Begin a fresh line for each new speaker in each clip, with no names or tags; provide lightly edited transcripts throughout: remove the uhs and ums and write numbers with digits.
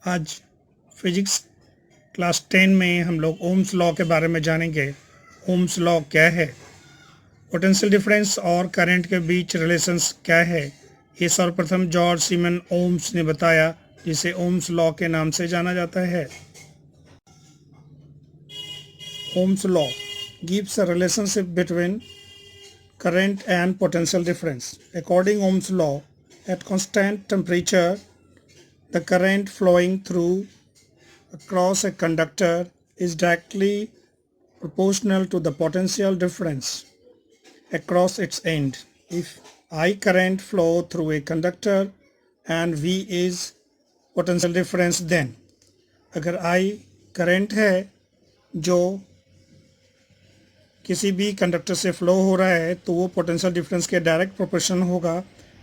आज physics class 10 में हम लोग ओम्स लॉ के बारे में जानेंगे। ओम्स लॉ क्या है, पोटेंशियल डिफरेंस और करंट के बीच रिलेशंस क्या है, ये सर्वप्रथम जॉर्ज सीमन ओम्स ने बताया, जिसे ओम्स लॉ के नाम से जाना जाता है। Ohm's law gives a relationship between current and potential difference. According Ohm's law, at constant temperature, the current flowing through across a conductor is directly proportional to the potential difference across its end. If I current flow through a conductor and V is potential difference, then अगर I current है जो किसी भी conductor से flow हो रहा है तो वो पोटेंशियल डिफरेंस के डायरेक्ट प्रोपोर्शन होगा।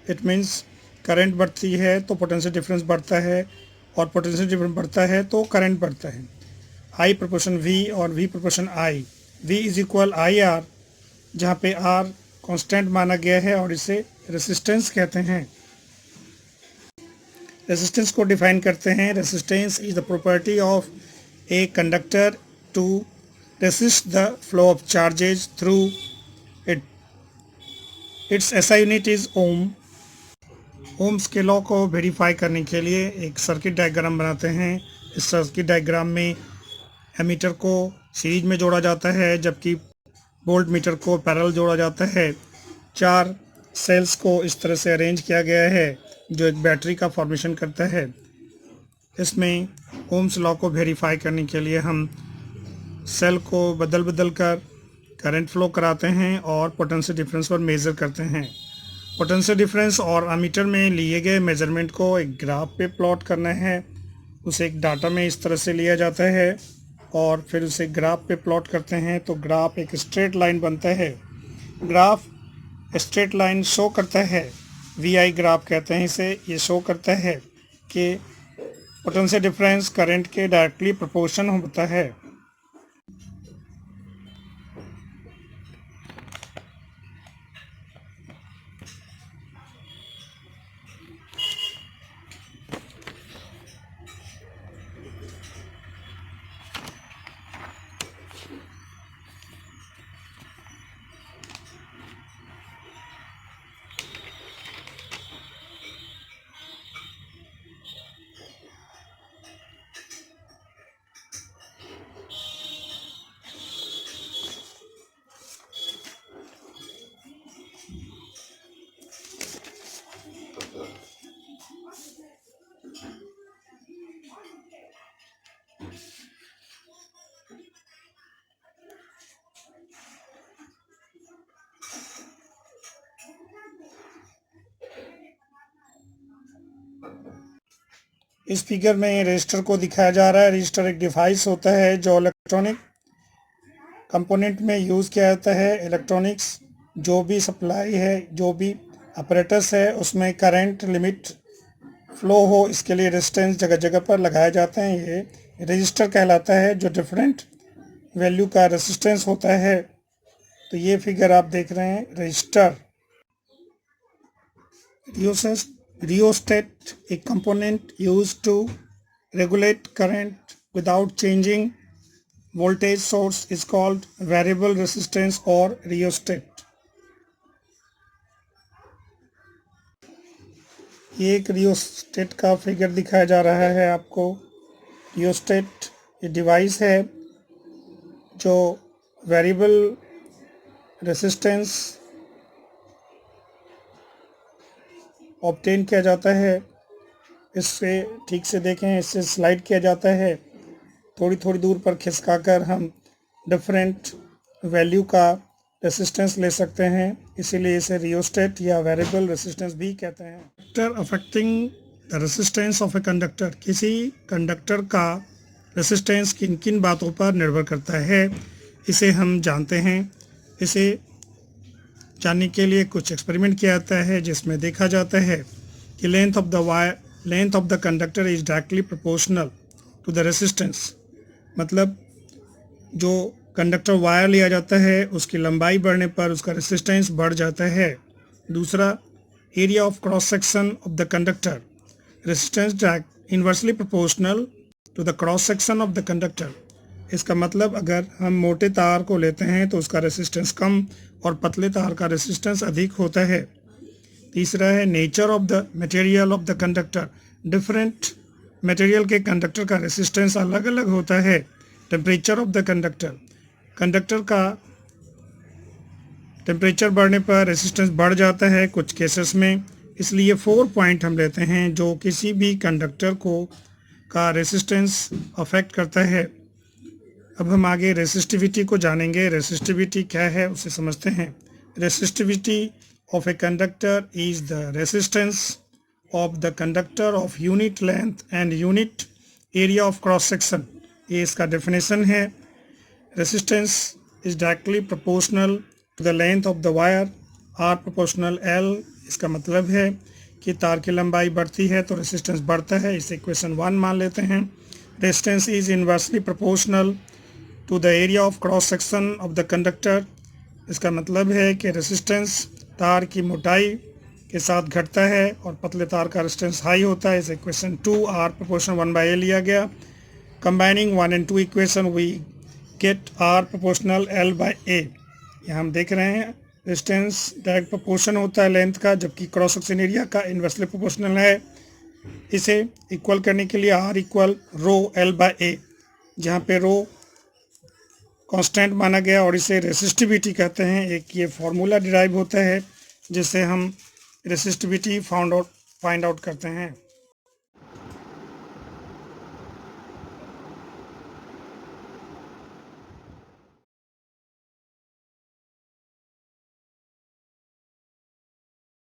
इट मीन्स करंट बढ़ती है तो पोटेंशियल डिफरेंस बढ़ता है, और पोटेंशियल डिफरेंस बढ़ता है तो करंट बढ़ता है। आई प्रोपोर्शन वी और V proportion I. V is equal I R, जहाँ पे आर कांस्टेंट माना गया है और इसे रेसिस्टेंस कहते हैं। रेसिस्टेंस को डिफाइन करते हैं। Resistance is the property of a conductor to resist the flow of charges through it. Its SI unit is ohm. Ohm's के लॉ को वेरीफाई करने के लिए एक सर्किट डायग्राम बनाते हैं। इस सर्किट डायग्राम में एमीटर को सीरीज में जोड़ा जाता है, जबकि वोल्ट मीटर को पैरेलल जोड़ा जाता है। 4 सेल्स को इस तरह से अरेंज किया गया है जो एक बैटरी का फॉर्मेशन करता है। इसमें ओम्स लॉ को वेरीफाई करने के लिए हम सेल को बदल कर करंट फ्लो कराते हैं और पोटेंशियल डिफरेंस पर मेज़र करते हैं। पोटेंशियल डिफरेंस और एमीटर में लिए गए मेजरमेंट को एक ग्राफ पे प्लॉट करना है। उसे एक डाटा में इस तरह से लिया जाता है और फिर उसे ग्राफ पे प्लॉट करते हैं तो ग्राफ एक स्ट्रेट लाइन बनता है। ग्राफ स्ट्रेट लाइन शो करता है, VI ग्राफ कहते हैं इसे। ये शो करता है कि पोटेंशियल डिफरेंस करंट के डायरेक्टली प्रोपोर्शन होता है। इस फिगर में रजिस्टर को दिखाया जा रहा है। रजिस्टर एक डिवाइस होता है जो इलेक्ट्रॉनिक कंपोनेंट में यूज़ किया जाता है। इलेक्ट्रॉनिक्स जो भी सप्लाई है, जो भी अपरेटस है, उसमें करंट लिमिट फ्लो हो, इसके लिए रेजिस्टेंस जगह जगह पर लगाए जाते हैं। ये रजिस्टर कहलाता है, जो डिफरेंट वैल्यू का रेजिस्टेंस होता है। तो ये फिगर आप देख रहे हैं, register. Rheostat, a component used to regulate current without changing voltage source, is called variable resistance or rheostat. ये एक रियोस्टेट का फिगर दिखाया जा रहा है आपको। रियोस्टेट ये डिवाइस है जो वेरिएबल रेसिस्टेंस ऑब्टेन किया जाता है। इससे ठीक से देखें, इससे स्लाइड किया जाता है। थोड़ी थोड़ी दूर पर खिसकाकर हम डिफरेंट वैल्यू का रेसिस्टेंस ले सकते हैं, इसीलिए इसे रियोस्टेट या वेरिएबल रेसिस्टेंस भी कहते हैं। Factor affecting the resistance of a conductor, किसी कंडक्टर का रेसिस्टेंस किन किन बातों पर निर्भर करता है, इसे हम जानते हैं। इसे जानने के लिए कुछ एक्सपेरिमेंट किया जाता है, जिसमें देखा जाता है कि length of the conductor is directly proportional to the resistance. मतलब जो कंडक्टर वायर लिया जाता है उसकी लंबाई बढ़ने पर उसका रेसिस्टेंस बढ़ जाता है। दूसरा, area of cross section of the conductor, resistance inversely proportional to the cross section of the conductor. इसका मतलब अगर हम मोटे तार को लेते हैं तो उसका रेसिस्टेंस कम और पतले तार का रेसिस्टेंस अधिक होता है। तीसरा है nature of the material of the conductor. Different material के कंडक्टर का रेसिस्टेंस अलग अलग होता है। Temperature of the conductor. Conductor का टेम्परेचर बढ़ने पर रेसिस्टेंस बढ़ जाता है कुछ केसेस में, इसलिए 4 पॉइंट हम लेते हैं जो किसी भी कंडक्टर को का रेसिस्टेंस अफेक्ट करता है। अब हम आगे रेसिस्टिविटी को जानेंगे। रेसिस्टिविटी क्या है उसे समझते हैं। Resistivity of a conductor is the resistance of the conductor of unit length and unit area of cross section. ये इसका डेफिनेशन है। Resistance is directly proportional to the length of the wire, R proportional L. इसका मतलब है कि तार की लंबाई बढ़ती है तो रेसिस्टेंस बढ़ता है। इसे इक्वेशन 1 मान लेते हैं। Resistance is inversely proportional to the area of cross section of the conductor. इसका मतलब है कि रेसिस्टेंस तार की मोटाई के साथ घटता है और पतले तार का रेजिस्टेंस हाई होता है। इसे इक्वेशन 2 आर प्रोपोर्शनल 1/a लिया गया। Combining 1 and 2 equation we get R proportional l/a। यहाँ हम देख रहे हैं रेजिस्टेंस डायरेक्ट प्रोपोर्शन होता है लेंथ का, जबकि क्रॉस सेक्शन एरिया का इन्वर्सली प्रोपोर्शनल है। इसे इक्वल करने के लिए R इक्वल रो l/a, जहाँ पे रो कांस्टेंट माना गया और इसे रेसिस्टिविटी कहते हैं। एक ये फार्मूला डिराइव होता है जिससे हम रेसिस्टिविटी फाइंड आउट करते हैं।